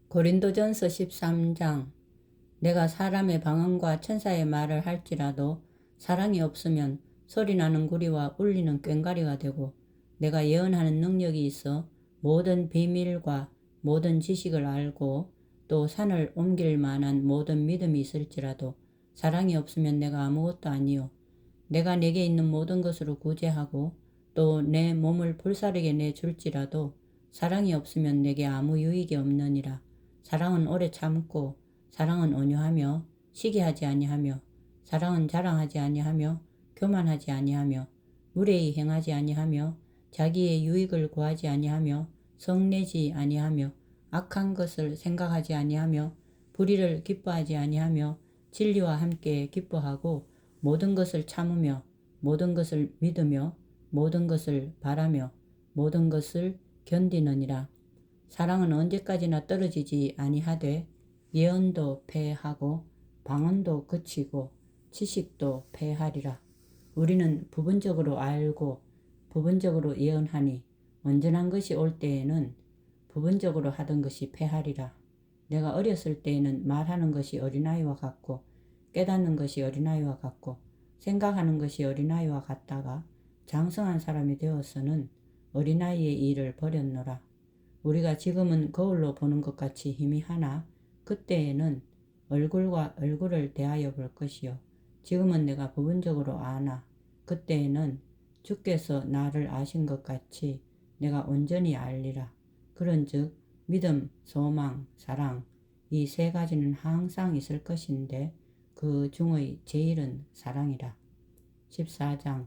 고린도전서 13장. 내가 사람의 방언과 천사의 말을 할지라도 사랑이 없으면 소리나는 구리와 울리는 꽹과리가 되고, 내가 예언하는 능력이 있어 모든 비밀과 모든 지식을 알고 또 산을 옮길 만한 모든 믿음이 있을지라도 사랑이 없으면 내가 아무것도 아니요. 내가 내게 있는 모든 것으로 구제하고 또 내 몸을 불사르게 내줄지라도 사랑이 없으면 내게 아무 유익이 없느니라. 사랑은 오래 참고, 사랑은 온유하며 시기하지 아니하며, 사랑은 자랑하지 아니하며 교만하지 아니하며, 무례히 행하지 아니하며, 자기의 유익을 구하지 아니하며, 성내지 아니하며, 악한 것을 생각하지 아니하며, 불의를 기뻐하지 아니하며, 진리와 함께 기뻐하고, 모든 것을 참으며, 모든 것을 믿으며, 모든 것을 바라며, 모든 것을 견디느니라. 사랑은 언제까지나 떨어지지 아니하되 예언도 패하고 방언도 그치고 지식도 패하리라. 우리는 부분적으로 알고 부분적으로 예언하니 온전한 것이 올 때에는 부분적으로 하던 것이 패하리라. 내가 어렸을 때에는 말하는 것이 어린아이와 같고 깨닫는 것이 어린아이와 같고 생각하는 것이 어린아이와 같다가 장성한 사람이 되어서는 어린아이의 일을 버렸노라. 우리가 지금은 거울로 보는 것 같이 희미하나 그때에는 얼굴과 얼굴을 대하여 볼 것이요. 지금은 내가 부분적으로 아나 그때에는 주께서 나를 아신 것 같이 내가 온전히 알리라. 그런즉 믿음, 소망, 사랑 이 세 가지는 항상 있을 것인데 그 중의 제일은 사랑이라. 14장.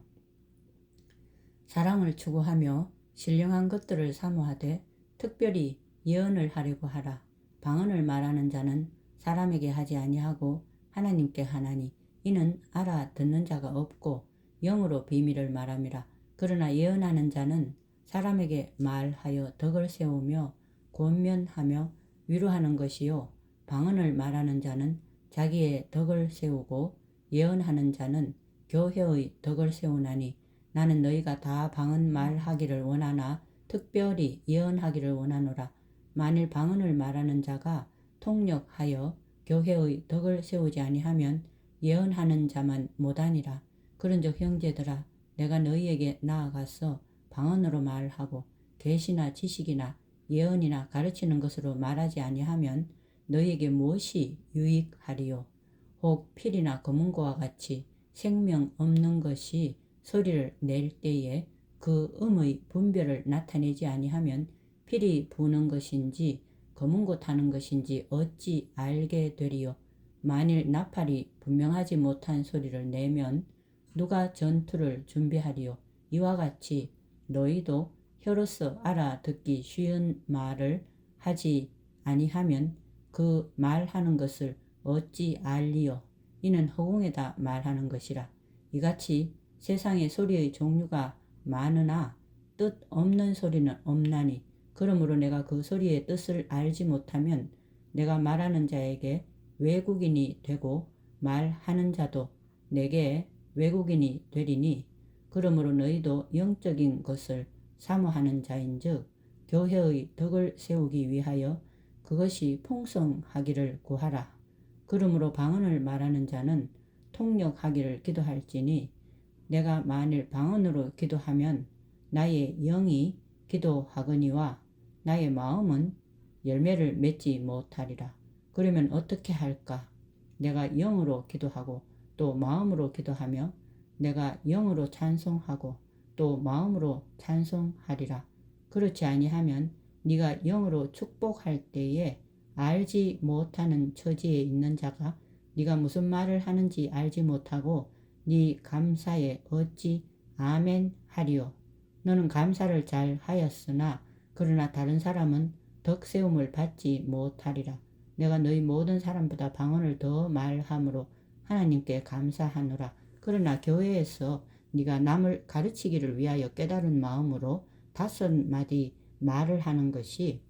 사랑을 추구하며 신령한 것들을 사모하되 특별히 예언을 하려고 하라. 방언을 말하는 자는 사람에게 하지 아니하고 하나님께 하나니 이는 알아듣는 자가 없고 영으로 비밀을 말함이라. 그러나 예언하는 자는 사람에게 말하여 덕을 세우며 권면하며 위로하는 것이요. 방언을 말하는 자는 자기의 덕을 세우고 예언하는 자는 교회의 덕을 세우나니 나는 너희가 다 방언 말하기를 원하나 특별히 예언하기를 원하노라. 만일 방언을 말하는 자가 통역하여 교회의 덕을 세우지 아니하면 예언하는 자만 못하니라. 그런즉 형제들아, 내가 너희에게 나아가서 방언으로 말하고 계시나 지식이나 예언이나 가르치는 것으로 말하지 아니하면 너희에게 무엇이 유익하리요? 혹 필이나 검은고와 같이 생명 없는 것이 소리를 낼 때에 그 음의 분별을 나타내지 아니하면 필이 부는 것인지 검은고 타는 것인지 어찌 알게 되리요? 만일 나팔이 분명하지 못한 소리를 내면 누가 전투를 준비하리요? 이와 같이 너희도 혀로서 알아듣기 쉬운 말을 하지 아니하면 그 말하는 것을 어찌 알리요? 이는 허공에다 말하는 것이라. 이같이 세상에 소리의 종류가 많으나 뜻 없는 소리는 없나니 그러므로 내가 그 소리의 뜻을 알지 못하면 내가 말하는 자에게 외국인이 되고 말하는 자도 내게 외국인이 되리니 그러므로 너희도 영적인 것을 사모하는 자인즉 교회의 덕을 세우기 위하여 그것이 풍성하기를 구하라. 그러므로 방언을 말하는 자는 통역하기를 기도할지니 내가 만일 방언으로 기도하면 나의 영이 기도하거니와 나의 마음은 열매를 맺지 못하리라. 그러면 어떻게 할까? 내가 영으로 기도하고 또 마음으로 기도하며 내가 영으로 찬송하고 또 마음으로 찬송하리라. 그렇지 아니하면 네가 영으로 축복할 때에 알지 못하는 처지에 있는 자가 네가 무슨 말을 하는지 알지 못하고 네 감사에 어찌 아멘 하리요. 너는 감사를 잘 하였으나 그러나 다른 사람은 덕세움을 받지 못하리라. 내가 너희 모든 사람보다 방언을 더 말함으로 하나님께 감사하노라. 그러나 교회에서 네가 남을 가르치기를 위하여 깨달은 마음으로 5마디 말을 하는 것이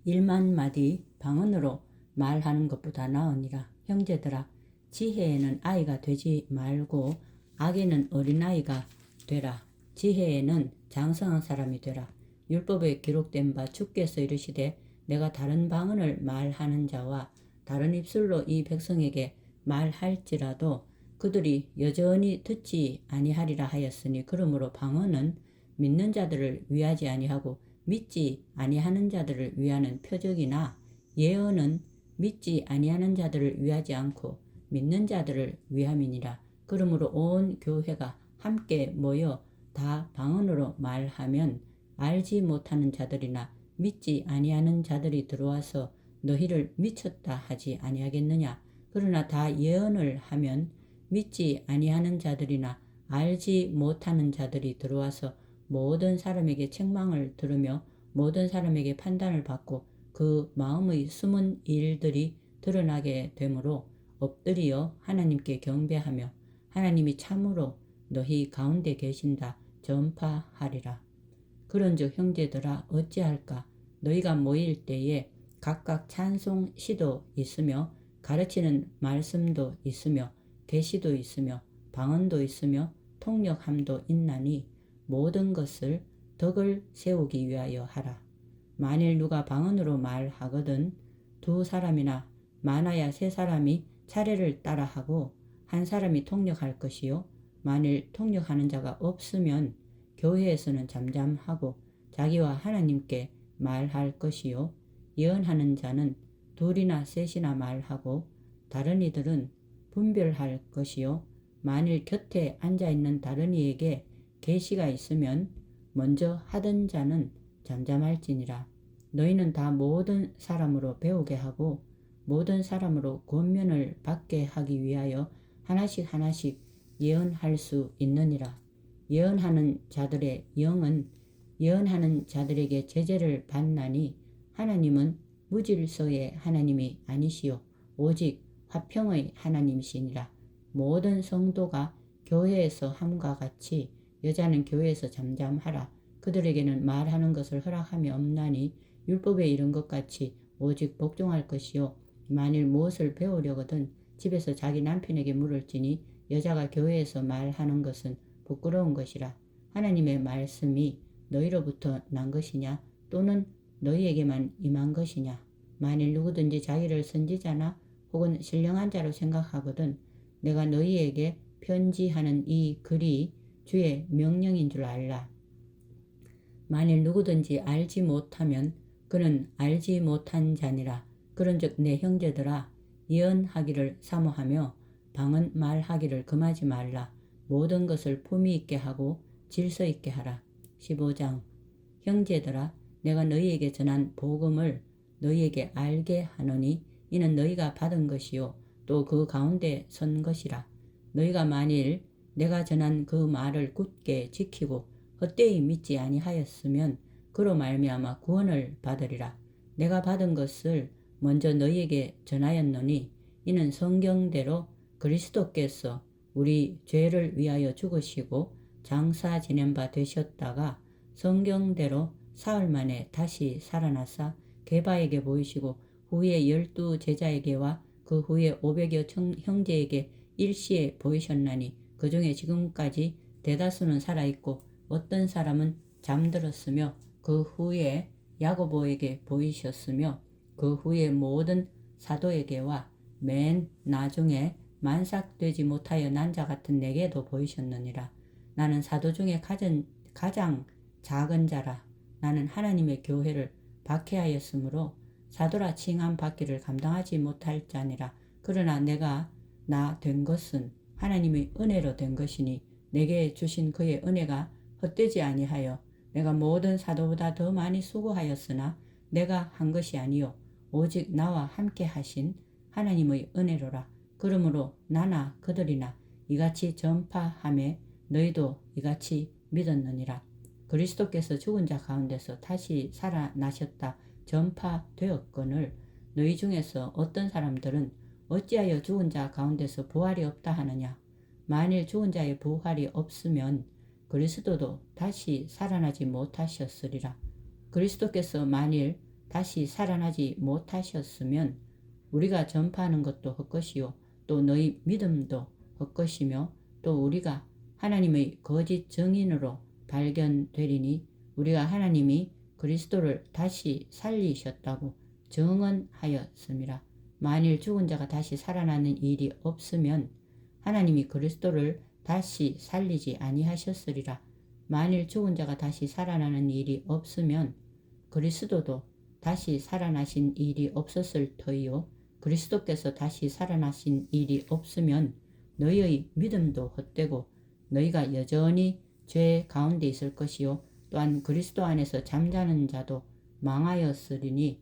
1만 마디 방언으로 말하는 것보다 나으니라. 형제들아, 지혜에는 아이가 되지 말고 악에는 어린아이가 되라. 지혜에는 장성한 사람이 되라. 율법에 기록된 바 주께서 이르시되 내가 다른 방언을 말하는 자와 다른 입술로 이 백성에게 말할지라도 그들이 여전히 듣지 아니하리라 하였으니 그러므로 방언은 믿는 자들을 위하지 아니하고 믿지 아니하는 자들을 위하는 표적이나 예언은 믿지 아니하는 자들을 위하지 않고 믿는 자들을 위함이니라. 그러므로 온 교회가 함께 모여 다 방언으로 말하면 알지 못하는 자들이나 믿지 아니하는 자들이 들어와서 너희를 미쳤다 하지 아니하겠느냐. 그러나 다 예언을 하면 믿지 아니하는 자들이나 알지 못하는 자들이 들어와서 모든 사람에게 책망을 들으며 모든 사람에게 판단을 받고 그 마음의 숨은 일들이 드러나게 되므로 엎드리어 하나님께 경배하며 하나님이 참으로 너희 가운데 계신다 전파하리라. 그런즉 형제들아 어찌할까. 너희가 모일 때에 각각 찬송 시도 있으며 가르치는 말씀도 있으며 계시도 있으며 방언도 있으며 통역함도 있나니 모든 것을 덕을 세우기 위하여 하라. 만일 누가 방언으로 말하거든 두 사람이나 많아야 세 사람이 차례를 따라하고 한 사람이 통역할 것이요 만일 통역하는 자가 없으면 교회에서는 잠잠하고 자기와 하나님께 말할 것이요 예언하는 자는 둘이나 셋이나 말하고 다른 이들은 분별할 것이요 만일 곁에 앉아있는 다른 이에게 계시가 있으면 먼저 하던 자는 잠잠할지니라. 너희는 다 모든 사람으로 배우게 하고 모든 사람으로 권면을 받게 하기 위하여 하나씩 하나씩 예언할 수 있느니라. 예언하는 자들의 영은 예언하는 자들에게 제재를 받나니 하나님은 무질서의 하나님이 아니시요 오직 화평의 하나님이시니라. 모든 성도가 교회에서 함과 같이 여자는 교회에서 잠잠하라. 그들에게는 말하는 것을 허락함이 없나니 율법에 이른 것 같이 오직 복종할 것이요 만일 무엇을 배우려거든 집에서 자기 남편에게 물을지니 여자가 교회에서 말하는 것은 부끄러운 것이라. 하나님의 말씀이 너희로부터 난 것이냐 또는 너희에게만 임한 것이냐. 만일 누구든지 자기를 선지자나 혹은 신령한 자로 생각하거든 내가 너희에게 편지하는 이 글이 주의 명령인 줄 알라. 만일 누구든지 알지 못하면 그는 알지 못한 자니라. 그런즉 내 형제들아 예언하기를 사모하며 방언 말하기를 금하지 말라. 모든 것을 품위 있게 하고 질서 있게 하라. 15장 형제들아 내가 너희에게 전한 복음을 너희에게 알게 하노니 이는 너희가 받은 것이요 또 그 가운데 선 것이라. 너희가 만일 내가 전한 그 말을 굳게 지키고 헛되이 믿지 아니하였으면 그로 말미암아 구원을 받으리라. 내가 받은 것을 먼저 너희에게 전하였노니 이는 성경대로 그리스도께서 우리 죄를 위하여 죽으시고 장사 지낸 바 되셨다가 성경대로 사흘 만에 다시 살아나사 게바에게 보이시고 후에 12 제자에게와 그 후에 500여 형제에게 일시에 보이셨나니 그 중에 지금까지 대다수는 살아있고 어떤 사람은 잠들었으며 그 후에 야고보에게 보이셨으며 그 후에 모든 사도에게와 맨 나중에 만삭되지 못하여 난 자 같은 내게도 보이셨느니라. 나는 사도 중에 가장 작은 자라. 나는 하나님의 교회를 박해하였으므로 사도라 칭함 받기를 감당하지 못할 자니라. 그러나 내가 나 된 것은 하나님의 은혜로 된 것이니 내게 주신 그의 은혜가 헛되지 아니하여 내가 모든 사도보다 더 많이 수고하였으나 내가 한 것이 아니요 오직 나와 함께 하신 하나님의 은혜로라. 그러므로 나나 그들이나 이같이 전파하매 너희도 이같이 믿었느니라. 그리스도께서 죽은 자 가운데서 다시 살아나셨다 전파되었거늘 너희 중에서 어떤 사람들은 어찌하여 죽은 자 가운데서 부활이 없다 하느냐. 만일 죽은 자의 부활이 없으면 그리스도도 다시 살아나지 못하셨으리라. 그리스도께서 만일 다시 살아나지 못하셨으면 우리가 전파하는 것도 헛것이요 또 너희 믿음도 헛것이며 또 우리가 하나님의 거짓 증인으로 발견되리니 우리가 하나님이 그리스도를 다시 살리셨다고 정언하였음이라. 만일 죽은 자가 다시 살아나는 일이 없으면 하나님이 그리스도를 다시 살리지 아니하셨으리라. 만일 죽은 자가 다시 살아나는 일이 없으면 그리스도도 다시 살아나신 일이 없었을 터이요. 그리스도께서 다시 살아나신 일이 없으면 너희의 믿음도 헛되고 너희가 여전히 죄 가운데 있을 것이요. 또한 그리스도 안에서 잠자는 자도 망하였으리니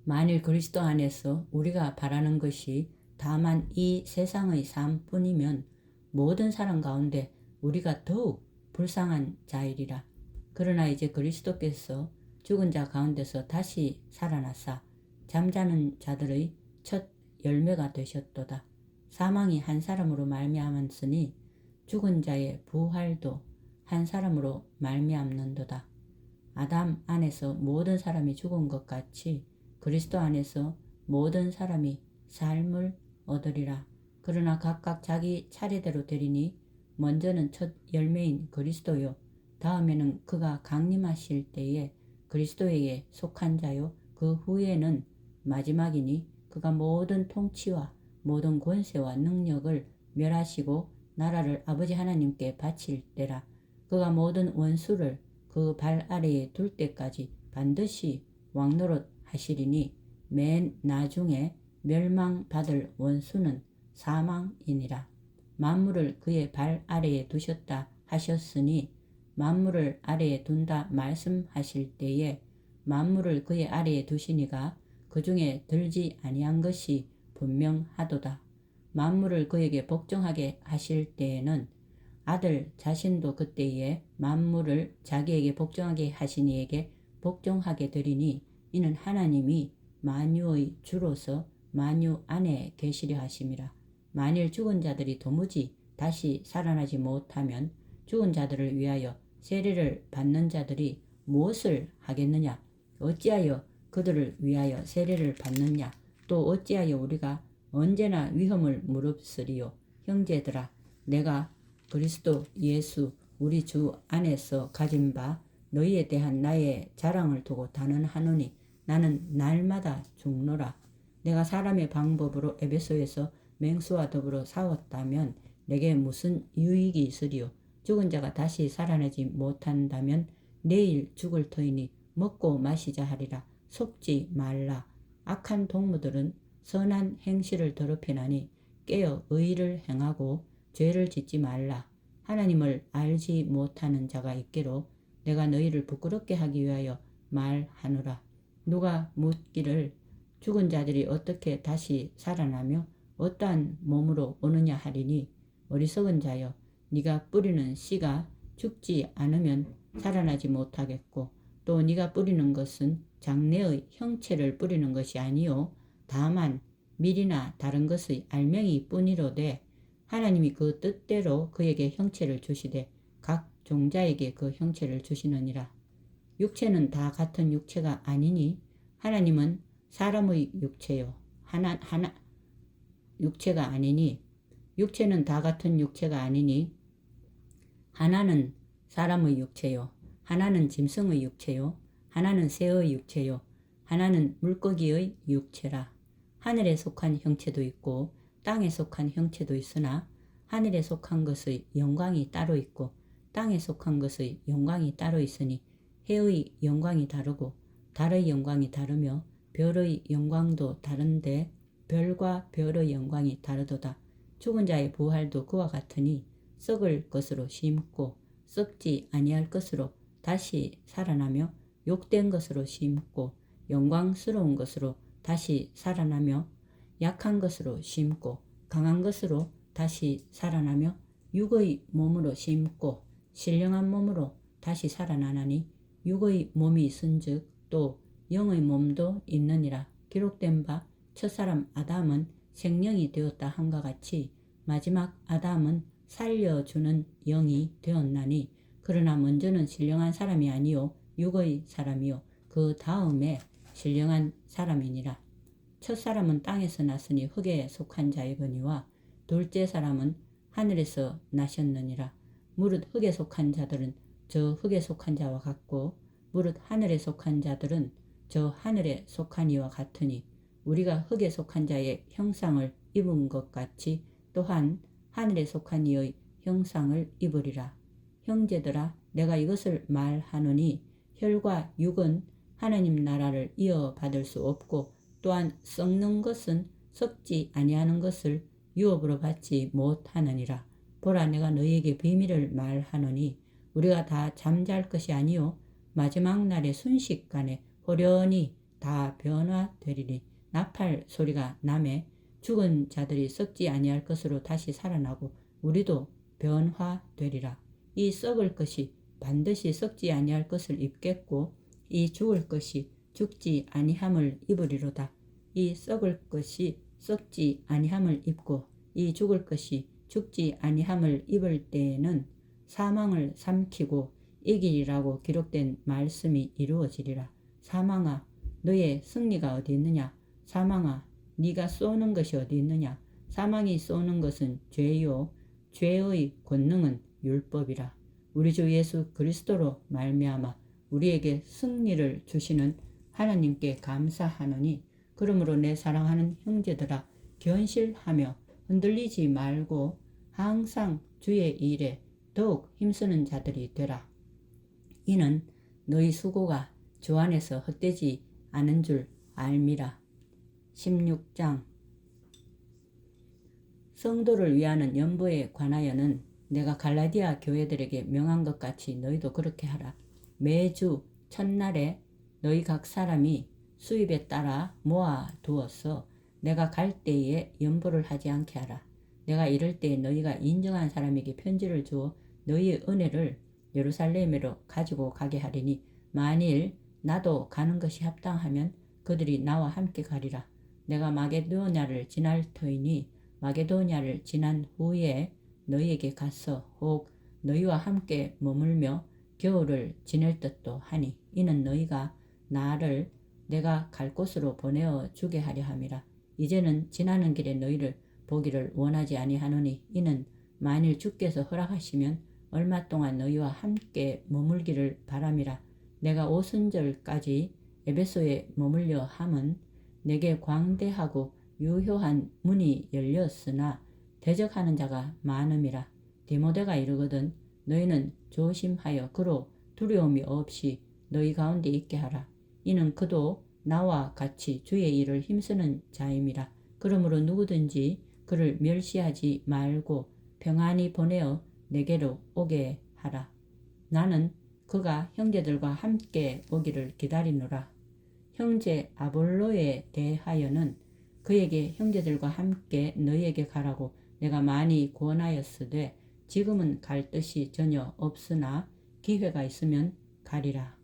만일 그리스도 안에서 우리가 바라는 것이 다만 이 세상의 삶뿐이면 모든 사람 가운데 우리가 더욱 불쌍한 자이리라. 그러나 이제 그리스도께서 죽은 자 가운데서 다시 살아나사 잠자는 자들의 첫 열매가 되셨도다. 사망이 한 사람으로 말미암았으니 죽은 자의 부활도 한 사람으로 말미암는도다. 아담 안에서 모든 사람이 죽은 것 같이 그리스도 안에서 모든 사람이 삶을 얻으리라. 그러나 각각 자기 차례대로 되리니 먼저는 첫 열매인 그리스도요. 다음에는 그가 강림하실 때에 그리스도에게 속한 자요. 그 후에는 마지막이니 그가 모든 통치와 모든 권세와 능력을 멸하시고 나라를 아버지 하나님께 바칠 때라. 그가 모든 원수를 그 발 아래에 둘 때까지 반드시 왕노릇 하시리니 맨 나중에 멸망받을 원수는 사망이니라. 만물을 그의 발 아래에 두셨다 하셨으니 만물을 아래에 둔다 말씀하실 때에 만물을 그의 아래에 두시니가 그 중에 들지 아니한 것이 분명하도다. 만물을 그에게 복종하게 하실 때에는 아들 자신도 그때에 만물을 자기에게 복종하게 하신 이에게 복종하게 되리니 이는 하나님이 만유의 주로서 만유 안에 계시려 하심이라. 만일 죽은 자들이 도무지 다시 살아나지 못하면 죽은 자들을 위하여 세례를 받는 자들이 무엇을 하겠느냐? 어찌하여 그들을 위하여 세례를 받느냐? 또 어찌하여 우리가 언제나 위험을 무릅쓰리요? 형제들아, 내가 그리스도 예수 우리 주 안에서 가진 바 너희에 대한 나의 자랑을 두고 단언하노니 나는 날마다 죽노라. 내가 사람의 방법으로 에베소에서 맹수와 더불어 싸웠다면 내게 무슨 유익이 있으리요? 죽은 자가 다시 살아나지 못한다면 내일 죽을 터이니 먹고 마시자 하리라. 속지 말라. 악한 동무들은 선한 행실을 더럽히나니 깨어 의를 행하고 죄를 짓지 말라. 하나님을 알지 못하는 자가 있기로 내가 너희를 부끄럽게 하기 위하여 말하노라. 누가 묻기를 죽은 자들이 어떻게 다시 살아나며 어떠한 몸으로 오느냐 하리니 어리석은 자여 네가 뿌리는 씨가 죽지 않으면 살아나지 못하겠고 또 네가 뿌리는 것은 장래의 형체를 뿌리는 것이 아니요 다만 밀이나 다른 것의 알맹이 뿐이로되 하나님이 그 뜻대로 그에게 형체를 주시되 각 종자에게 그 형체를 주시느니라. 육체는 다 같은 육체가 아니니 하나님은 사람의 육체요 육체가 아니니 육체는 다 같은 육체가 아니니 하나는 사람의 육체요 하나는 짐승의 육체요 하나는 새의 육체요 하나는 물고기의 육체라. 하늘에 속한 형체도 있고 땅에 속한 형체도 있으나 하늘에 속한 것의 영광이 따로 있고 땅에 속한 것의 영광이 따로 있으니 해의 영광이 다르고 달의 영광이 다르며 별의 영광도 다른데 별과 별의 영광이 다르도다. 죽은 자의 부활도 그와 같으니 썩을 것으로 심고 썩지 아니할 것으로 다시 살아나며 욕된 것으로 심고 영광스러운 것으로 다시 살아나며 약한 것으로 심고 강한 것으로 다시 살아나며 육의 몸으로 심고 신령한 몸으로 다시 살아나나니 육의 몸이 있은즉 또 영의 몸도 있느니라. 기록된 바 첫사람 아담은 생명이 되었다 한과 같이 마지막 아담은 살려주는 영이 되었나니 그러나 먼저는 신령한 사람이 아니요 육의 사람이요 그 다음에 신령한 사람이니라. 첫사람은 땅에서 났으니 흙에 속한 자이거니와 둘째 사람은 하늘에서 나셨느니라. 무릇 흙에 속한 자들은 저 흙에 속한 자와 같고 무릇 하늘에 속한 자들은 저 하늘에 속한 이와 같으니 우리가 흙에 속한 자의 형상을 입은 것 같이 또한 하늘에 속한 이의 형상을 입으리라. 형제들아, 내가 이것을 말하노니 혈과 육은 하나님 나라를 이어받을 수 없고 또한 썩는 것은 썩지 아니하는 것을 유업으로 받지 못하느니라. 보라, 내가 너희에게 비밀을 말하노니 우리가 다 잠잘 것이 아니요 마지막 날에 순식간에 호련히 다 변화되리니 나팔 소리가 나매 죽은 자들이 썩지 아니할 것으로 다시 살아나고 우리도 변화되리라. 이 썩을 것이 반드시 썩지 아니할 것을 입겠고 이 죽을 것이 죽지 아니함을 입으리로다. 이 썩을 것이 썩지 아니함을 입고 이 죽을 것이 죽지 아니함을 입을 때에는 사망을 삼키고 이기리라고 기록된 말씀이 이루어지리라. 사망아, 너의 승리가 어디 있느냐? 사망아, 네가 쏘는 것이 어디 있느냐? 사망이 쏘는 것은 죄요 죄의 권능은 율법이라. 우리 주 예수 그리스도로 말미암아 우리에게 승리를 주시는 하나님께 감사하노니 그러므로 내 사랑하는 형제들아, 견실하며 흔들리지 말고 항상 주의 일에 더욱 힘쓰는 자들이 되라. 이는 너희 수고가 주 안에서 헛되지 않은 줄 알미라. 16장. 성도를 위하는 연보에 관하여는 내가 갈라디아 교회들에게 명한 것 같이 너희도 그렇게 하라. 매주 첫날에 너희 각 사람이 수입에 따라 모아 두어서 내가 갈 때에 연보를 하지 않게 하라. 내가 이럴 때에 너희가 인정한 사람에게 편지를 주어 너희의 은혜를 예루살렘으로 가지고 가게 하리니 만일 나도 가는 것이 합당하면 그들이 나와 함께 가리라. 내가 마게도냐를 지날 터이니 마게도냐를 지난 후에 너희에게 가서 혹 너희와 함께 머물며 겨울을 지낼 듯도 하니 이는 너희가 나를 내가 갈 곳으로 보내어 주게 하려 함이라. 이제는 지나는 길에 너희를 보기를 원하지 아니하노니 이는 만일 주께서 허락하시면 얼마 동안 너희와 함께 머물기를 바람이라. 내가 오순절까지 에베소에 머물려 함은 내게 광대하고 유효한 문이 열렸으나 대적하는 자가 많음이라. 디모데가 이르거든 너희는 조심하여 그로 두려움이 없이 너희 가운데 있게 하라. 이는 그도 나와 같이 주의 일을 힘쓰는 자임이라. 그러므로 누구든지 그를 멸시하지 말고 평안히 보내어 내게로 오게 하라. 나는 그가 형제들과 함께 오기를 기다리노라. 형제 아볼로에 대하여는 그에게 형제들과 함께 너희에게 가라고 내가 많이 권하였으되 지금은 갈 뜻이 전혀 없으나 기회가 있으면 가리라.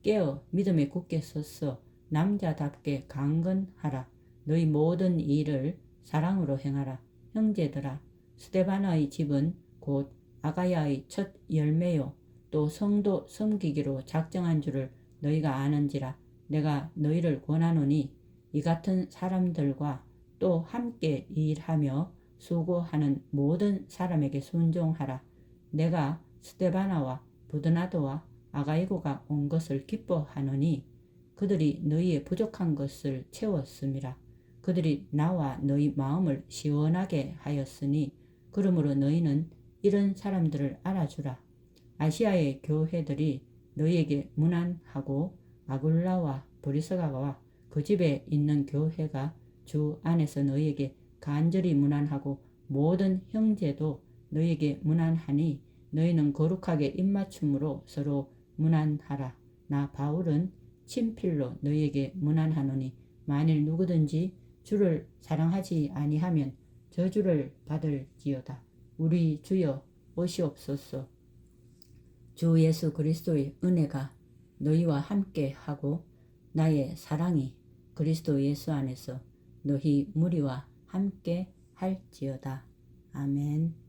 깨어 믿음에 굳게 서서 남자답게 강건하라. 너희 모든 일을 사랑으로 행하라. 형제들아, 스데바나의 집은 곧 아가야의 첫 열매요 또 성도 섬기기로 작정한 줄을 너희가 아는지라. 내가 너희를 권하노니 이 같은 사람들과 또 함께 일하며 수고하는 모든 사람에게 순종하라. 내가 스데바나와 부드나도와 아가이고가 온 것을 기뻐하노니 그들이 너희의 부족한 것을 채웠음이라. 그들이 나와 너희 마음을 시원하게 하였으니 그러므로 너희는 이런 사람들을 알아주라. 아시아의 교회들이 너희에게 문안하고 아굴라와 브리스가와 그 집에 있는 교회가 주 안에서 너희에게 간절히 문안하고 모든 형제도 너희에게 문안하니 너희는 거룩하게 입맞춤으로 서로 문안하라. 나 바울은 친필로 너희에게 문안하노니 만일 누구든지 주를 사랑하지 아니하면 저주를 받을지어다. 우리 주여 오시옵소서. 주 예수 그리스도의 은혜가 너희와 함께 하고 나의 사랑이 그리스도 예수 안에서 너희 무리와 함께 할지어다. 아멘.